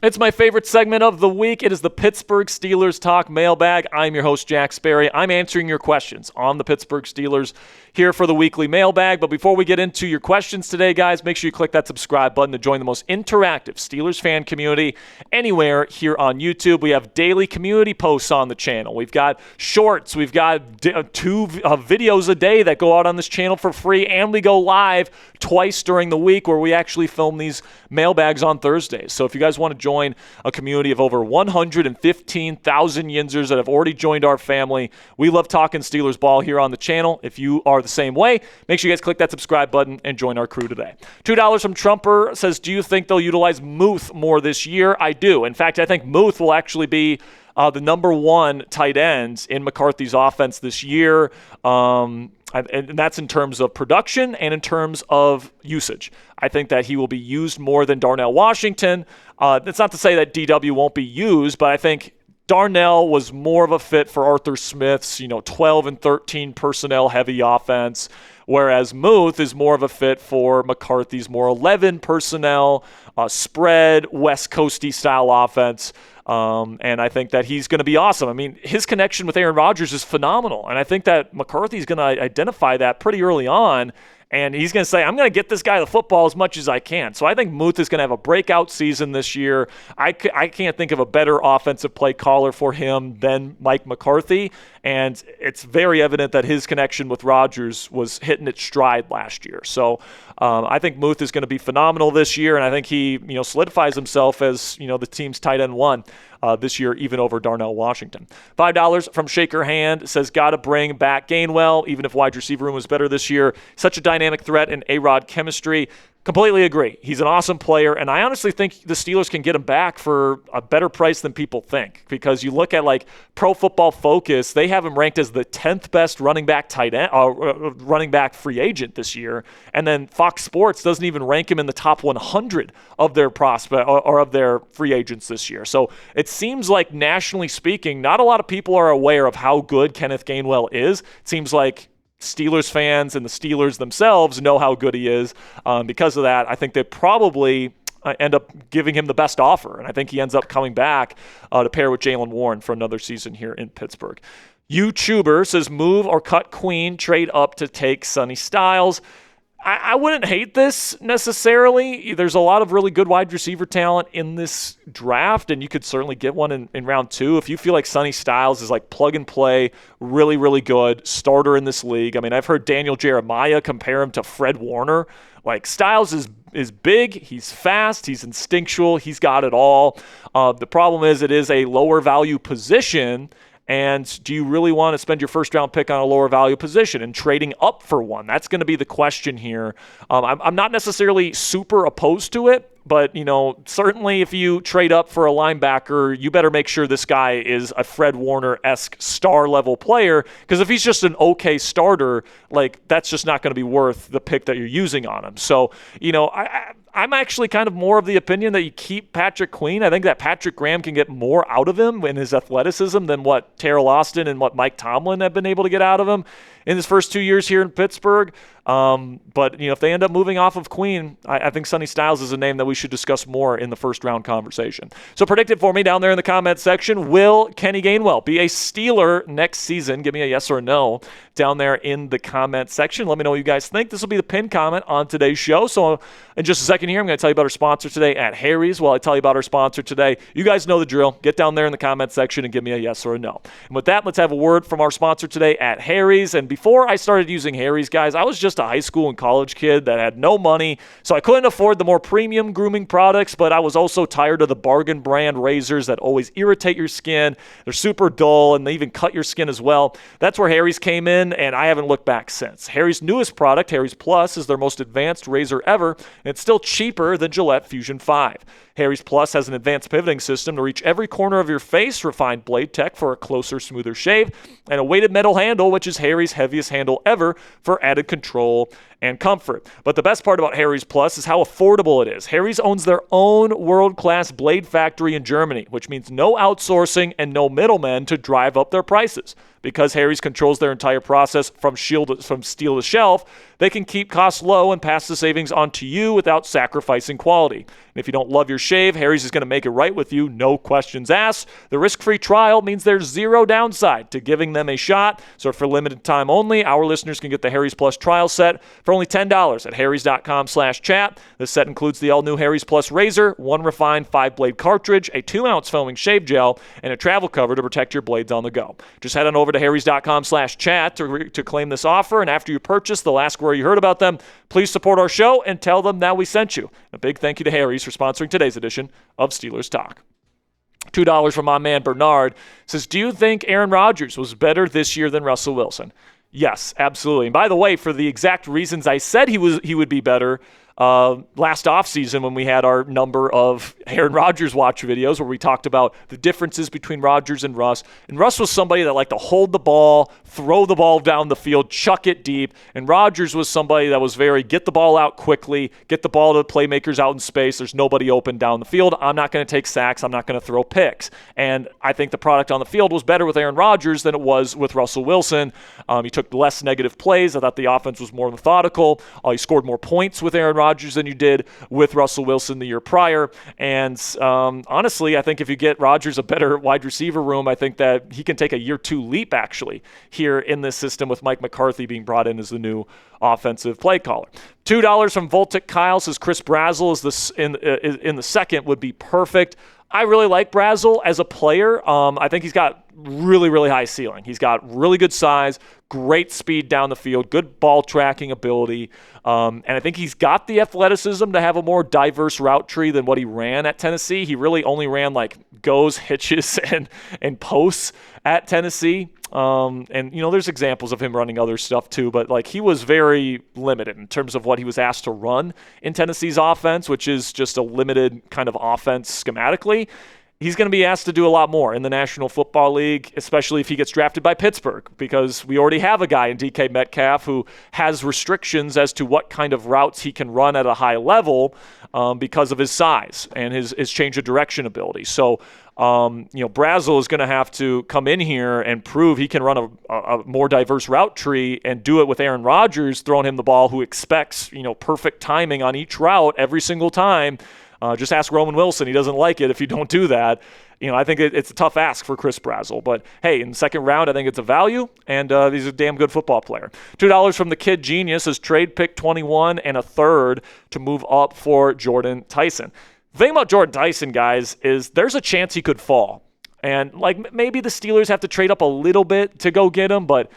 It's my favorite segment of the week. It is the Pittsburgh Steelers Talk Mailbag. I'm your host, Jack Sperry. I'm answering your questions on the Pittsburgh Steelers here for the weekly mailbag. But before we get into your questions today, guys, make sure you click that subscribe button to join the most interactive Steelers fan community anywhere here on YouTube. We have daily community posts on the channel. We've got shorts. We've got two videos a day that go out on this channel for free, and we go live twice during the week where we actually film these mailbags on Thursdays. So if you guys want to join a community of over 115,000 Yinzers that have already joined our family, we love talking Steelers ball here on the channel. If you are the same way, make sure you guys click that subscribe button and join our crew today. $2 from Trumper says, do you think they'll utilize Muth more this year? I do. In fact, I think Muth will actually be the number one tight end in McCarthy's offense this year. And that's in terms of production and in terms of usage. I think that he will be used more than Darnell Washington. That's not to say that DW won't be used, but I think Darnell was more of a fit for Arthur Smith's, 12 and 13 personnel heavy offense, whereas Muth is more of a fit for McCarthy's more 11 personnel, spread, West Coasty style offense. And I think that he's going to be awesome. I mean, his connection with Aaron Rodgers is phenomenal. And I think that McCarthy's going to identify that pretty early on. And he's going to say, I'm going to get this guy the football as much as I can. So I think Muth is going to have a breakout season this year. I can't think of a better offensive play caller for him than Mike McCarthy. And it's very evident that his connection with Rodgers was hitting its stride last year. So I think Muth is going to be phenomenal this year. And I think he solidifies himself as the team's tight end one this year, even over Darnell Washington. $5 from Shaker Hand says, got to bring back Gainwell, even if wide receiver room was better this year. Such a dynamic threat in A-Rod chemistry. Completely agree. He's an awesome player, and I honestly think the Steelers can get him back for a better price than people think, because you look at Pro Football Focus, they have him ranked as the 10th best running back running back free agent this year, and then Fox Sports doesn't even rank him in the top 100 of their prospect or of their free agents this year. So it seems like, nationally speaking, not a lot of people are aware of how good Kenneth Gainwell is. It seems like Steelers fans and the Steelers themselves know how good he is. Because of that, I think they probably end up giving him the best offer, and I think he ends up coming back to pair with Jaylen Warren for another season here in Pittsburgh. YouTuber says, move or cut Queen, trade up to take Sonny Styles. I wouldn't hate this necessarily. There's a lot of really good wide receiver talent in this draft, and you could certainly get one in round 2. If you feel like Sonny Styles is plug and play, really, really good starter in this league. I mean, I've heard Daniel Jeremiah compare him to Fred Warner. Styles is big, he's fast, he's instinctual, he's got it all. The problem is it is a lower value position. And do you really want to spend your first-round pick on a lower value position and trading up for one? That's going to be the question here. I'm not necessarily super opposed to it, but, certainly if you trade up for a linebacker, you better make sure this guy is a Fred Warner-esque star-level player, because if he's just an okay starter, that's just not going to be worth the pick that you're using on him. So, I'm actually kind of more of the opinion that you keep Patrick Queen. I think that Patrick Graham can get more out of him in his athleticism than what Terrell Austin and what Mike Tomlin have been able to get out of him in his first 2 years here in Pittsburgh. But if they end up moving off of Queen, I think Sonny Styles is a name that we should discuss more in the first-round conversation. So predict it for me down there in the comment section. Will Kenny Gainwell be a Steeler next season? Give me a yes or no down there in the comment section. Let me know what you guys think. This will be the pinned comment on today's show. So in just a second here, I'm going to tell you about our sponsor today at Harry's. While I tell you about our sponsor today, you guys know the drill. Get down there in the comment section and give me a yes or a no. And with that, let's have a word from our sponsor today at Harry's. And before I started using Harry's, guys, I was just a high school and college kid that had no money, so I couldn't afford the more premium grooming products, but I was also tired of the bargain brand razors that always irritate your skin. They're super dull, and they even cut your skin as well. That's where Harry's came in, and I haven't looked back since. Harry's newest product, Harry's Plus, is their most advanced razor ever, and it's still cheaper than Gillette Fusion 5. Harry's Plus has an advanced pivoting system to reach every corner of your face, refined blade tech for a closer, smoother shave, and a weighted metal handle, which is Harry's heaviest handle ever for added control and comfort. But the best part about Harry's Plus is how affordable it is. Harry's Harry's owns their own world-class blade factory in Germany, which means no outsourcing and no middlemen to drive up their prices. Because Harry's controls their entire process from steel to shelf, they can keep costs low and pass the savings on to you without sacrificing quality. And if you don't love your shave, Harry's is going to make it right with you, no questions asked. The risk-free trial means there's zero downside to giving them a shot. So for limited time only, our listeners can get the Harry's Plus trial set for only $10 at harrys.com/chat. This set includes the all-new Harry's Plus razor, one refined 5-blade cartridge, a 2-ounce foaming shave gel, and a travel cover to protect your blades on the go. Just head on over to harrys.com/chat to claim this offer, and after you purchase, they'll ask where you heard about them. Please support our show and tell them that we sent you. A big thank you to Harry's for sponsoring today's edition of Steelers Talk. $2 from my man Bernard says, do you think Aaron Rodgers was better this year than Russell Wilson? Yes, absolutely. And by the way, for the exact reasons I said he would be better last offseason when we had our number of Aaron Rodgers watch videos where we talked about the differences between Rodgers and Russ. And Russ was somebody that liked to hold the ball, throw the ball down the field, chuck it deep. And Rodgers was somebody that was very get the ball out quickly, get the ball to the playmakers out in space. There's nobody open down the field. I'm not going to take sacks. I'm not going to throw picks. And I think the product on the field was better with Aaron Rodgers than it was with Russell Wilson. He took less negative plays. I thought the offense was more methodical. He scored more points with Aaron Rodgers than you did with Russell Wilson the year prior. And honestly, I think if you get Rodgers a better wide receiver room, I think that he can take a year 2 leap actually here in this system with Mike McCarthy being brought in as the new offensive play caller. $2 from Voltic Kyle says Chris Brazzell is in the second would be perfect. I really like Brazzell as a player. I think he's got really, really high ceiling. He's got really good size, great speed down the field, good ball tracking ability. And I think he's got the athleticism to have a more diverse route tree than what he ran at Tennessee. He really only ran like goes, hitches, and posts at Tennessee. And, there's examples of him running other stuff too, but like he was very limited in terms of what he was asked to run in Tennessee's offense, which is just a limited kind of offense schematically. He's going to be asked to do a lot more in the National Football League, especially if he gets drafted by Pittsburgh, because we already have a guy in DK Metcalf who has restrictions as to what kind of routes he can run at a high level because of his size and his change of direction ability. So, Brazzell is going to have to come in here and prove he can run a more diverse route tree and do it with Aaron Rodgers throwing him the ball, who expects, perfect timing on each route every single time. Just ask Roman Wilson. He doesn't like it if you don't do that. I think it's a tough ask for Chris Brazzell. But, hey, in the second round, I think it's a value, and he's a damn good football player. $2 from the Kid Genius is trade pick 21 and a third to move up for Jordyn Tyson. The thing about Jordyn Tyson, guys, is there's a chance he could fall. And, maybe the Steelers have to trade up a little bit to go get him, but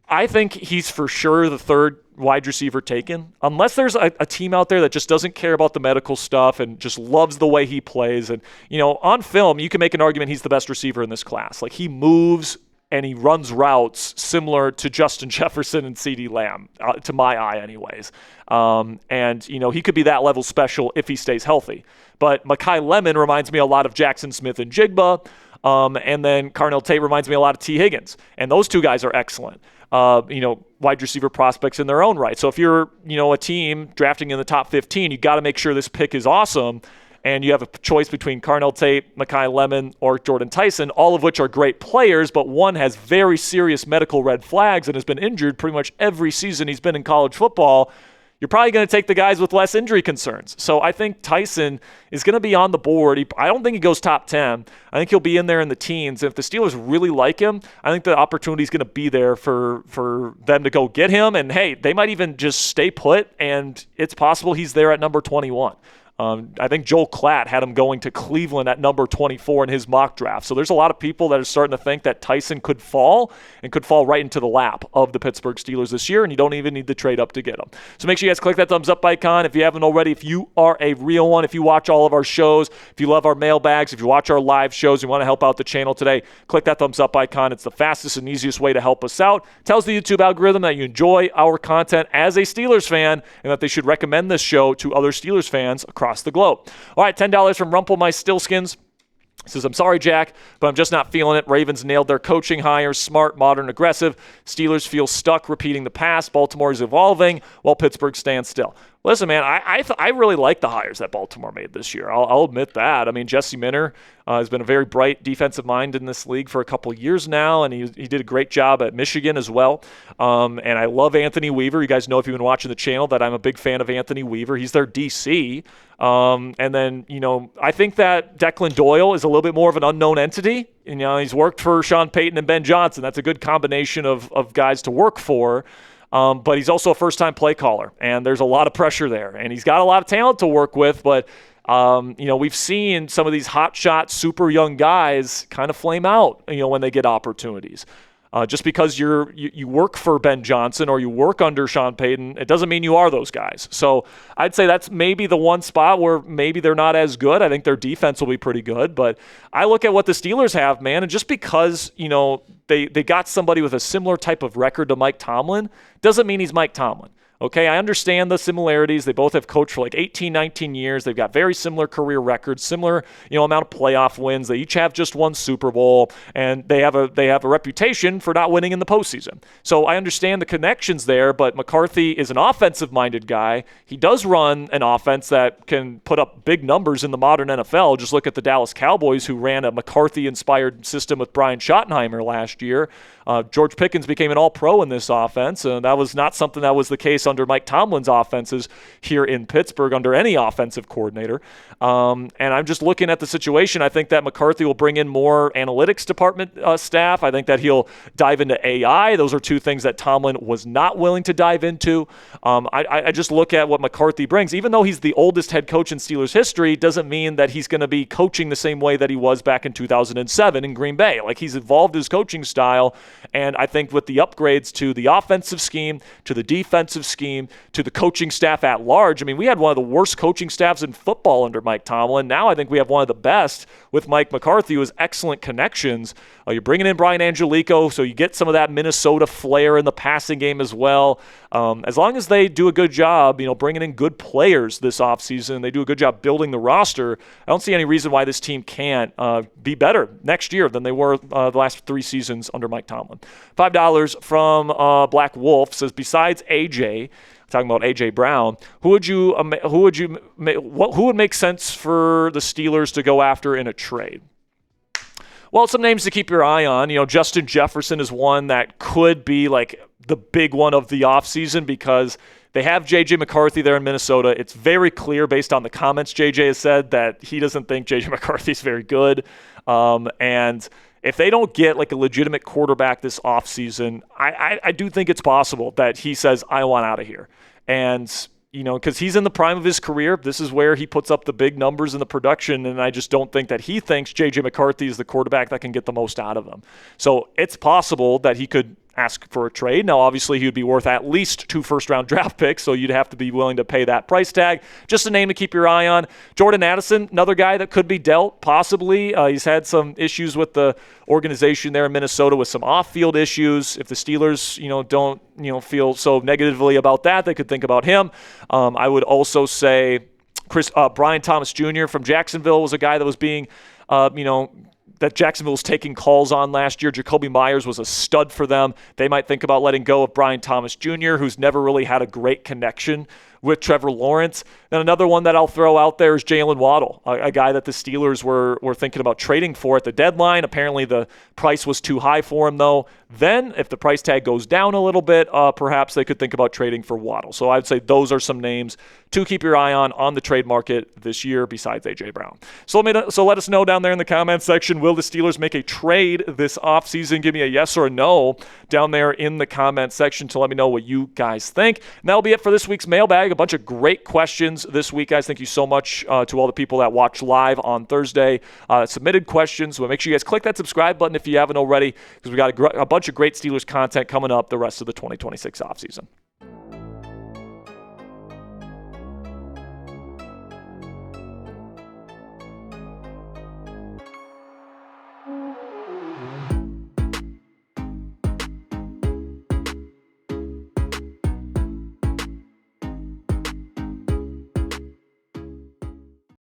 I think he's for sure the third wide receiver taken, unless there's a team out there that just doesn't care about the medical stuff and just loves the way he plays. And, on film, you can make an argument he's the best receiver in this class. Like, he moves and he runs routes similar to Justin Jefferson and CeeDee Lamb, to my eye anyways. And, he could be that level special if he stays healthy. But Mekhi Lemon reminds me a lot of Jackson Smith and Jigba. And then Carnell Tate reminds me a lot of T. Higgins. And those two guys are excellent. Wide receiver prospects in their own right. So if you're, a team drafting in the top 15, you got to make sure this pick is awesome. And you have a choice between Carnell Tate, Mekhi Lemon, or Jordyn Tyson, all of which are great players, but one has very serious medical red flags and has been injured pretty much every season he's been in college football. You're probably going to take the guys with less injury concerns. So I think Tyson is going to be on the board. I don't think he goes top 10. I think he'll be in there in the teens. And if the Steelers really like him, I think the opportunity is going to be there for them to go get him. And, hey, they might even just stay put, and it's possible he's there at number 21. I think Joel Klatt had him going to Cleveland at number 24 in his mock draft. So there's a lot of people that are starting to think that Tyson could fall right into the lap of the Pittsburgh Steelers this year, and you don't even need to trade up to get him. So make sure you guys click that thumbs up icon if you haven't already. If you are a real one, if you watch all of our shows, if you love our mailbags, if you watch our live shows, you want to help out the channel today, click that thumbs up icon. It's the fastest and easiest way to help us out. It tells the YouTube algorithm that you enjoy our content as a Steelers fan and that they should recommend this show to other Steelers fans across the globe. All right, $10 from Rumple My Stillskins. Says, I'm sorry, Jack, but I'm just not feeling it. Ravens nailed their coaching hires, smart, modern, aggressive. Steelers feel stuck repeating the past. Baltimore is evolving while Pittsburgh stands still. Listen, man, I really like the hires that Baltimore made this year. I'll admit that. I mean, Jesse Minter has been a very bright defensive mind in this league for a couple of years now, and he did a great job at Michigan as well. And I love Anthony Weaver. You guys know if you've been watching the channel that I'm a big fan of Anthony Weaver. He's their DC. And then, I think that Declan Doyle is a little bit more of an unknown entity. He's worked for Sean Payton and Ben Johnson. That's a good combination of guys to work for. But he's also a first-time play caller, and there's a lot of pressure there. And he's got a lot of talent to work with, but, we've seen some of these hotshot, super young guys kind of flame out, when they get opportunities. Just because you work for Ben Johnson or you work under Sean Payton, it doesn't mean you are those guys. So I'd say that's maybe the one spot where maybe they're not as good. I think their defense will be pretty good. But I look at what the Steelers have, man, and just because, they got somebody with a similar type of record to Mike Tomlin doesn't mean he's Mike Tomlin. Okay, I understand the similarities. They both have coached for like 18, 19 years. They've got very similar career records, similar, amount of playoff wins. They each have just one Super Bowl, and they have a reputation for not winning in the postseason. So I understand the connections there, but McCarthy is an offensive-minded guy. He does run an offense that can put up big numbers in the modern NFL. Just look at the Dallas Cowboys, who ran a McCarthy-inspired system with Brian Schottenheimer last year. George Pickens became an all-pro in this offense, and that was not something that was the case under Mike Tomlin's offenses here in Pittsburgh under any offensive coordinator. And I'm just looking at the situation. I think that McCarthy will bring in more analytics department staff. I think that he'll dive into AI. Those are two things that Tomlin was not willing to dive into. I just look at what McCarthy brings. Even though he's the oldest head coach in Steelers history, doesn't mean that he's going to be coaching the same way that he was back in 2007 in Green Bay. Like, he's evolved his coaching style. And I think with the upgrades to the offensive scheme, to the defensive scheme, to the coaching staff at large, I mean, we had one of the worst coaching staffs in football under Mike Tomlin. Now I think we have one of the best with Mike McCarthy, who has excellent connections. You're bringing in Brian Angelico, so you get some of that Minnesota flair in the passing game as well. As long as they do a good job, bringing in good players this offseason, they do a good job building the roster, I don't see any reason why this team can't be better next year than they were the last 3 seasons under Mike Tomlin. $5 from Black Wolf says, besides AJ, talking about AJ Brown, who would make sense for the Steelers to go after in a trade? Well, some names to keep your eye on. Justin Jefferson is one that could be like the big one of the offseason because they have J.J. McCarthy there in Minnesota. It's very clear based on the comments J.J. has said that he doesn't think J.J. McCarthy is very good. And if they don't get like a legitimate quarterback this offseason, I do think it's possible that he says, I want out of here. And because he's in the prime of his career. This is where he puts up the big numbers in the production, and I just don't think that he thinks J.J. McCarthy is the quarterback that can get the most out of him. So it's possible that he could ask for a trade. Now, obviously, he would be worth at least 2 first-round draft picks, so you'd have to be willing to pay that price tag. Just a name to keep your eye on. Jordan Addison, another guy that could be dealt, possibly. He's had some issues with the organization there in Minnesota with some off-field issues. If the Steelers, don't, feel so negatively about that, they could think about him. I would also say Brian Thomas Jr. from Jacksonville was a guy that was being, that Jacksonville was taking calls on last year. Jacoby Myers was a stud for them. They might think about letting go of Brian Thomas Jr., who's never really had a great connection with Trevor Lawrence. Then another one that I'll throw out there is Jalen Waddle, a guy that the Steelers were thinking about trading for at the deadline. Apparently the price was too high for him, though. Then if the price tag goes down a little bit, perhaps they could think about trading for Waddle. So I'd say those are some names to keep your eye on the trade market this year besides A.J. Brown. So let us know down there in the comments section, will the Steelers make a trade this offseason? Give me a yes or a no down there in the comments section to let me know what you guys think. And that'll be it for this week's mailbag. A bunch of great questions this week, guys. Thank you so much to all the people that watch live on Thursday. Submitted questions. So make sure you guys click that subscribe button if you haven't already, because we got a bunch of great Steelers content coming up the rest of the 2026 offseason.